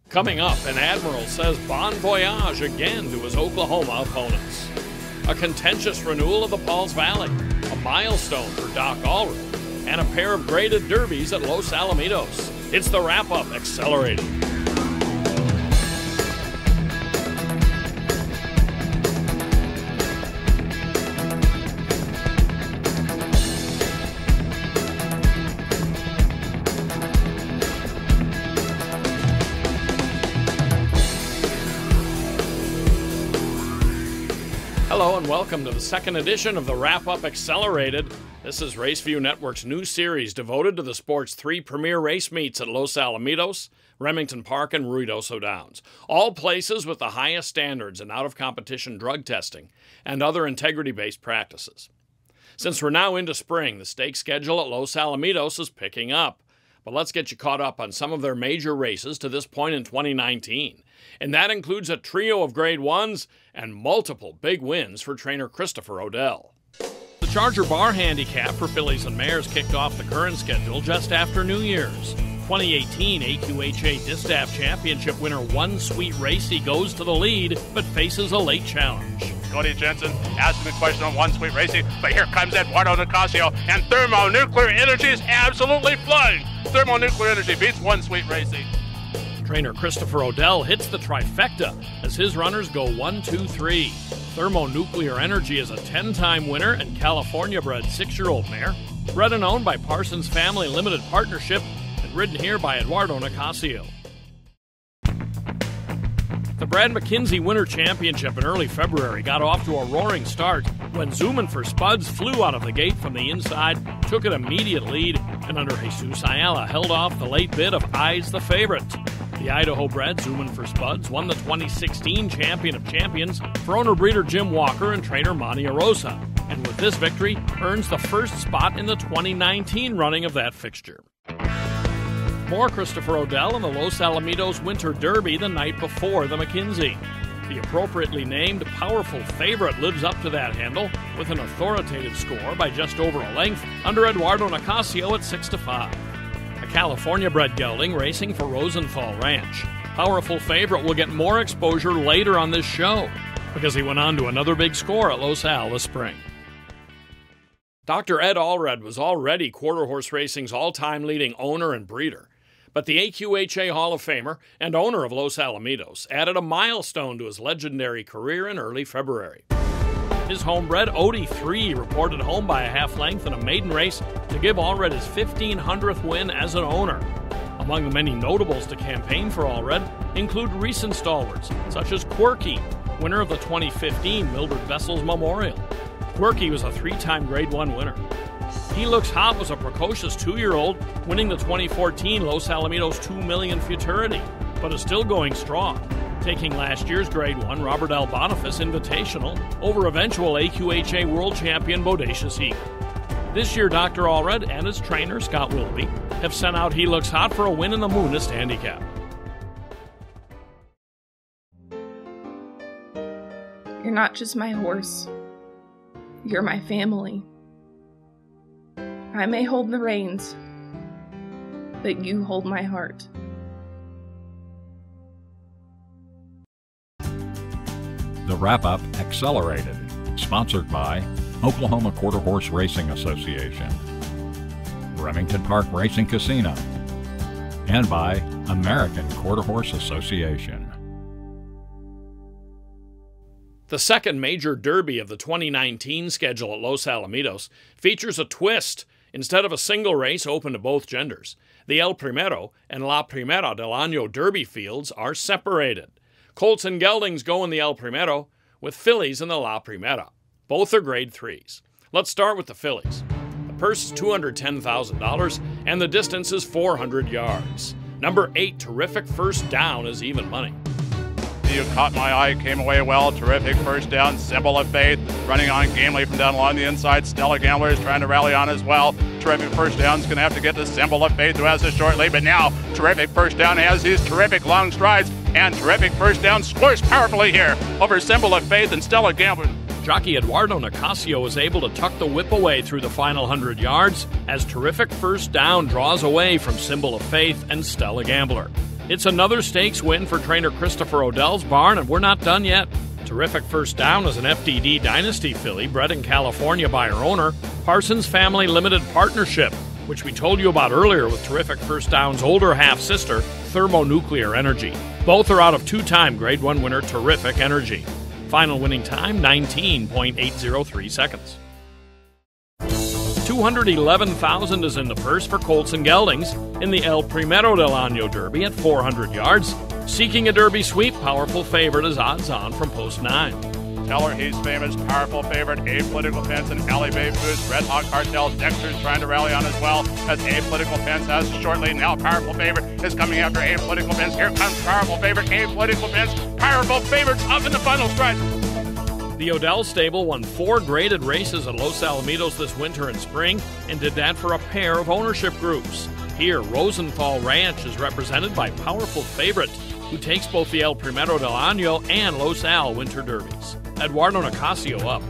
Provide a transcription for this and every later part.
Coming up, an admiral says bon voyage again to his Oklahoma opponents. A contentious renewal of the Pauls Valley, a milestone for Doc Allred, and a pair of graded derbies at Los Alamitos. It's the WrapUp Accelerated. Hello and welcome to the second edition of the WrapUp Accelerated. This is RaceView Network's new series devoted to the sport's three premier race meets at Los Alamitos, Remington Park, and Ruidoso Downs, all places with the highest standards in out-of-competition drug testing and other integrity-based practices. Since we're now into spring, the stake schedule at Los Alamitos is picking up. But let's get you caught up on some of their major races to this point in 2019. And that includes a trio of Grade 1s and multiple big wins for trainer Christopher Odell. The Charger Bar Handicap for fillies and mares kicked off the current schedule just after New Year's. 2018 AQHA Distaff Championship winner One Sweet Racy goes to the lead, but faces a late challenge. Cody Jensen asking the question on One Sweet Racy, but here comes Eduardo Nicasio, and Thermonuclear Energy is absolutely flying. Thermonuclear Energy beats One Sweet Racy. Trainer Christopher Odell hits the trifecta as his runners go 1, 2, 3. Thermonuclear Energy is a 10-time winner and California-bred 6-year-old mare, bred and owned by Parsons Family Limited Partnership and ridden here by Eduardo Nicasio. The Brad McKenzie Winter Championship in early February got off to a roaring start when Zoomin' for Spuds flew out of the gate from the inside, took an immediate lead, and under Jesus Ayala held off the late bid of Eyes the Favorite. The Idaho-bred Zoomin' for Spuds won the 2016 Champion of Champions for owner-breeder Jim Walker and trainer Monty Arosa, and with this victory, earns the first spot in the 2019 running of that fixture. More Christopher Odell in the Los Alamitos Winter Derby the night before the McKenzie. The appropriately named Powerful Favorite lives up to that handle with an authoritative score by just over a length under Eduardo Nicasio at 6-5. A California-bred gelding racing for Rosenthal Ranch. Powerful Favorite will get more exposure later on this show because he went on to another big score at Los Al this spring. Dr. Ed Allred was already quarter horse racing's all-time leading owner and breeder. But the AQHA Hall of Famer and owner of Los Alamitos added a milestone to his legendary career in early February. His homebred Odie 3 reported home by a half-length in a maiden race to give Allred his 1,500th win as an owner. Among the many notables to campaign for Allred include recent stalwarts, such as Quirky, winner of the 2015 Mildred Vessels Memorial. Quirky was a 3-time Grade 1 winner. He Looks Hot was a precocious 2-year-old, winning the 2014 Los Alamitos 2 Million Futurity, but is still going strong, taking last year's Grade 1 Robert L. Boniface Invitational over eventual AQHA World Champion Bodacious Eagle. This year, Dr. Allred and his trainer, Scott Willoughby, have sent out He Looks Hot for a win in the Moonist Handicap. You're not just my horse. You're my family. I may hold the reins, but you hold my heart. The WrapUp Accelerated, sponsored by Oklahoma Quarter Horse Racing Association, Remington Park Racing Casino, and by American Quarter Horse Association. The second major derby of the 2019 schedule at Los Alamitos features a twist. Instead of a single race open to both genders, the El Primero and La Primera del Año Derby fields are separated. Colts and geldings go in the El Primero, with fillies in the La Primera. Both are Grade 3s. Let's start with the fillies. The purse is $210,000, and the distance is 400 yards. Number 8, Terrific First Down, is even money. You caught my eye, came away well. Terrific first down, Symbol of Faith, running on gamely from down along the inside. Stella Gambler is trying to rally on as well. Terrific first down is going to have to get the Symbol of Faith, who has a short lead, but now Terrific First Down has these terrific long strides, and Terrific First Down scores powerfully here over Symbol of Faith and Stella Gambler. Jockey Eduardo Nicasio was able to tuck the whip away through the final 100 yards as Terrific First Down draws away from Symbol of Faith and Stella Gambler. It's another stakes win for trainer Christopher Odell's barn, and we're not done yet. Terrific First Down is an FDD Dynasty filly bred in California by her owner, Parsons Family Limited Partnership, which we told you about earlier with Terrific First Down's older half-sister, Thermonuclear Energy. Both are out of two-time Grade 1 winner Terrific Energy. Final winning time, 19.803 seconds. $211,000 is in the purse for Colts and Geldings in the El Primero Delano Derby at 400 yards. Seeking a Derby sweep, Powerful Favorite is odds on from post 9. Tell her he's famous, powerful favorite, Apolitical Fence and Alley Bay Boost, Red Hawk Cartel, Dexter's trying to rally on as well, as Apolitical Fence has shortly. Now Powerful Favorite is coming after Apolitical Fence. Here comes Powerful Favorite, Apolitical Fence, Powerful Favorite's up in the final stretch. The Odell stable won 4 graded races at Los Alamitos this winter and spring, and did that for a pair of ownership groups. Here, Rosenthal Ranch is represented by Powerful Favorite, who takes both the El Primero del Año and Los Al Winter Derbies. Eduardo Nicasio up.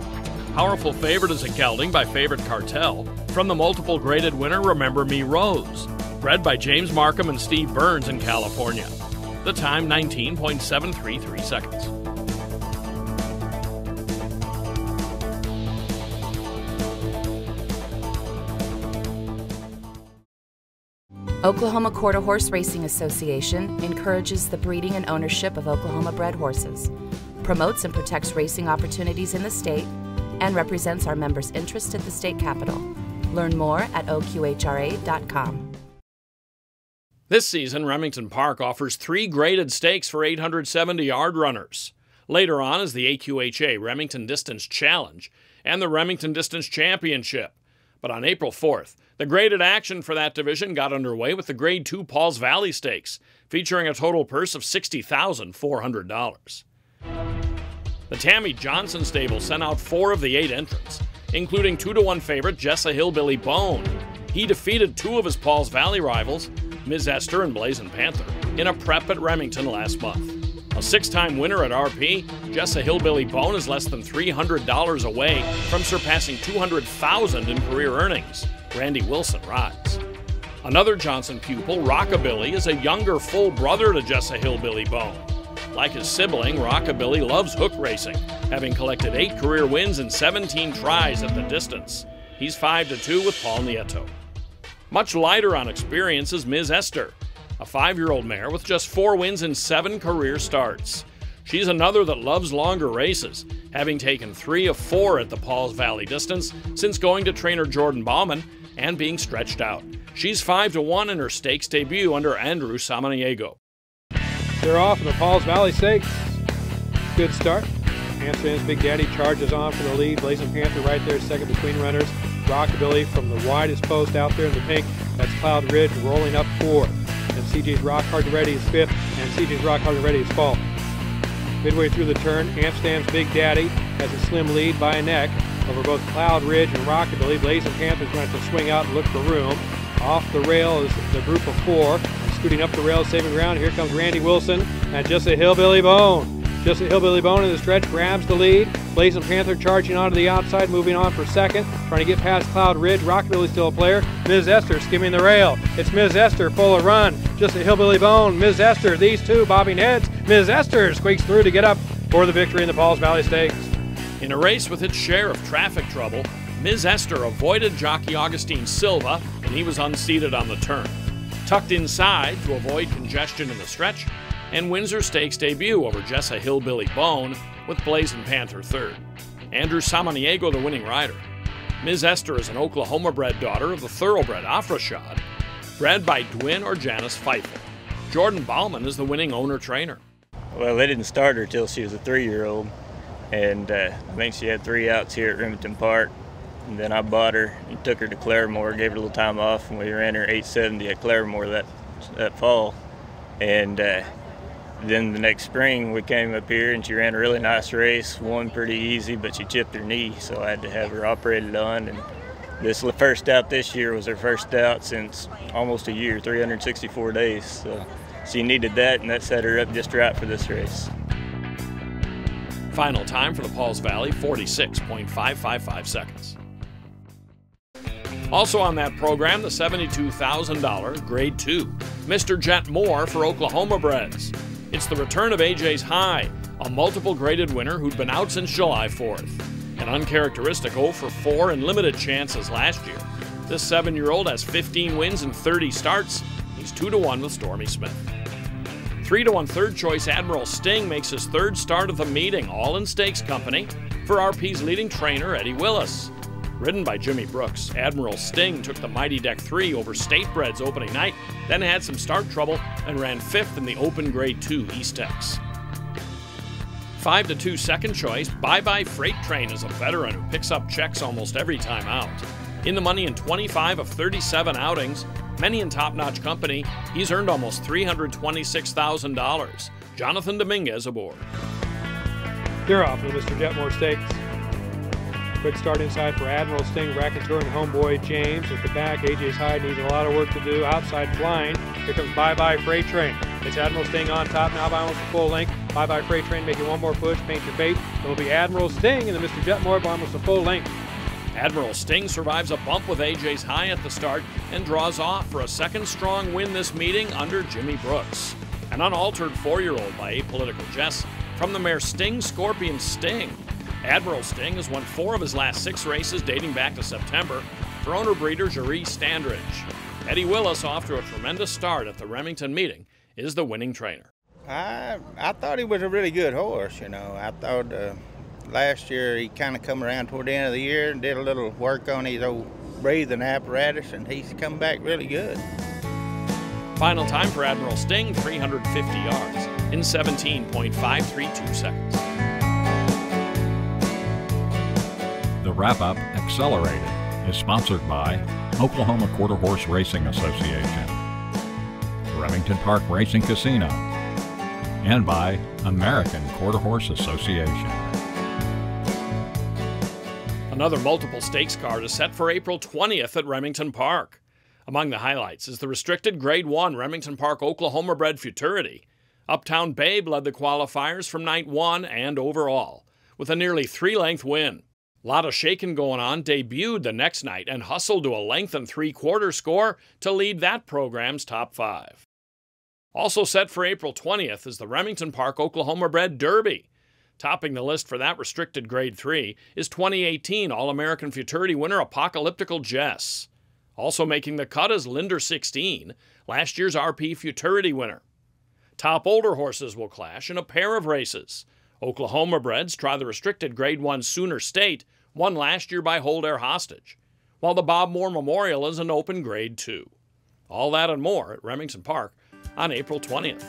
Powerful Favorite is a gelding by Favorite Cartel from the multiple graded winner Remember Me Rose, bred by James Markham and Steve Burns in California. The time, 19.733 seconds. Oklahoma Quarter Horse Racing Association encourages the breeding and ownership of Oklahoma-bred horses, promotes and protects racing opportunities in the state, and represents our members' interest at the state capitol. Learn more at oqhra.com. This season, Remington Park offers 3 graded stakes for 870-yard runners. Later on is the AQHA Remington Distance Challenge and the Remington Distance Championship. But on April 4th, the graded action for that division got underway with the Grade 2 Pauls Valley Stakes, featuring a total purse of $60,400. The Tammy Johnson stable sent out 4 of the 8 entrants, including 2-to-1 favorite Jessa Hillbilly Bone. He defeated 2 of his Pauls Valley rivals, Ms. Esther and Blazing Panther, in a prep at Remington last month. A 6-time winner at RP, Jessa Hillbilly Bone is less than $300 away from surpassing $200,000 in career earnings. Randy Wilson rides. Another Johnson pupil, Rockabilly, is a younger full brother to Jessa Hillbilly Bone. Like his sibling, Rockabilly loves hook racing, having collected 8 career wins and 17 tries at the distance. He's 5-2 with Paul Nieto. Much lighter on experience is Ms. Esther, a 5-year-old mare with just 4 wins and 7 career starts. She's another that loves longer races, having taken 3 of 4 at the Pauls Valley distance since going to trainer Jordan Bauman and being stretched out. She's 5-1 in her stakes debut under Andrew Samaniego. They're off in the Pauls Valley Stakes. Good start. Handstands Big Daddy charges on for the lead. Blazing Panther right there, second between runners. Rockabilly from the widest post out there in the pink. That's Cloud Ridge rolling up 4th. And CJ's Rock Hard and Ready is 5th, and CJ's Rock Hard and Ready is 12th. Midway through the turn, Amsterdam's Big Daddy has a slim lead by a neck over both Cloud Ridge and Rockabilly. Blazing Panther's going to have to swing out and look for room. Off the rail is the group of 4. Scooting up the rail, saving ground. Here comes Randy Wilson and Just a Hillbilly Bone. Just a Hillbilly Bone in the stretch grabs the lead. Blazing Panther charging onto the outside, moving on for second. Trying to get past Cloud Ridge. Rockabilly's still a player. Ms. Esther skimming the rail. It's Ms. Esther full of run. Just a Hillbilly Bone. Ms. Esther, these two bobbing heads. Ms. Esther squeaks through to get up for the victory in the Pauls Valley Stakes. In a race with its share of traffic trouble, Ms. Esther avoided jockey Augustine Silva, and he was unseated on the turn. Tucked inside to avoid congestion in the stretch, and wins her stakes debut over Jessa Hillbilly Bone with Blazing Panther 3rd. Andrew Samaniego, the winning rider. Ms. Esther is an Oklahoma-bred daughter of the thoroughbred Afrashad, bred by Dwin or Janice Feifel. Jordan Bauman is the winning owner-trainer. Well, they didn't start her till she was a 3-year-old, and I think she had 3 outs here at Remington Park. And then I bought her and took her to Claremore, gave her a little time off, and we ran her 870 at Claremore that fall. And then the next spring we came up here and she ran a really nice race, won pretty easy, but she chipped her knee, so I had to have her operated on. And this first out this year was her first out since almost a year, 364 days. So she needed that, and that set her up just right for this race. Final time for the Pauls Valley, 46.555 seconds. Also on that program, the $72,000 Grade 2 Mr. Jet Moore for Oklahoma breds. It's the return of AJ's High, a multiple graded winner who'd been out since July 4th. An uncharacteristic 0 for 4 in limited chances last year. This 7-year-old has 15 wins and 30 starts. He's 2-1 with Stormy Smith. 3-1 third choice Admiral Sting makes his third start of the meeting, all in stakes company, for RP's leading trainer, Eddie Willis. Ridden by Jimmy Brooks, Admiral Sting took the Mighty Deck 3 over Statebreds opening night, then had some start trouble and ran 5th in the Open Grade 2 East-Tex. 5-2 second choice, Bye Bye Freight Train is a veteran who picks up checks almost every time out. In the money in 25 of 37 outings, many in top-notch company, he's earned almost $326,000. Jonathan Dominguez aboard. They're off with Mr. Jetmore Stakes. Quick start inside for Admiral Sting, Raconteur, and homeboy James. At the back, AJ's High needs a lot of work to do. Outside flying. Here comes Bye Bye Freight Train. It's Admiral Sting on top now by almost a full length. Bye Bye Freight Train making one more push. Paint your bait. It'll be Admiral Sting and the Mr. Jetmore by almost a full length. Admiral Sting survives a bump with AJ's High at the start and draws off for a second strong win this meeting under Jimmy Brooks. An unaltered 4-year-old by Apolitical Jess from the mare Sting Scorpion Sting. Admiral Sting has won 4 of his last 6 races dating back to September for owner breeder Jerry Standridge. Eddie Willis, off to a tremendous start at the Remington meeting, is the winning trainer. I thought he was a really good horse, you know. I thought last year he kind of come around toward the end of the year and did a little work on his old breathing apparatus, and he's come back really good. Final time for Admiral Sting, 350 yards in 17.532 seconds. The WrapUp Accelerated is sponsored by Oklahoma Quarter Horse Racing Association, Remington Park Racing Casino, and by American Quarter Horse Association. Another multiple stakes card is set for April 20th at Remington Park. Among the highlights is the restricted Grade 1 Remington Park Oklahoma bred Futurity. Uptown Babe led the qualifiers from night 1 and overall, with a nearly 3-length win. Lot of shaking going on, debuted the next night and hustled to a length and 3/4 score to lead that program's top 5. Also set for April 20th is the Remington Park Oklahoma bred Derby. Topping the list for that restricted Grade 3 is 2018 All-American Futurity winner Apocalyptical Jess. Also making the cut is Linder 16, last year's RP Futurity winner. Top older horses will clash in a pair of races. Oklahoma breds try the restricted Grade 1 Sooner State, won last year by Hold Air Hostage, while the Bob Moore Memorial is an open Grade 2. All that and more at Remington Park on April 20th.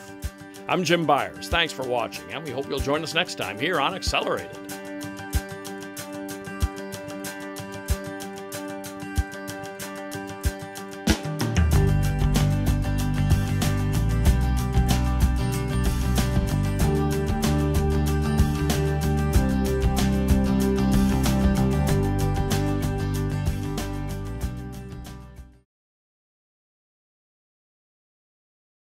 I'm Jim Byers. Thanks for watching, and we hope you'll join us next time here on Accelerated.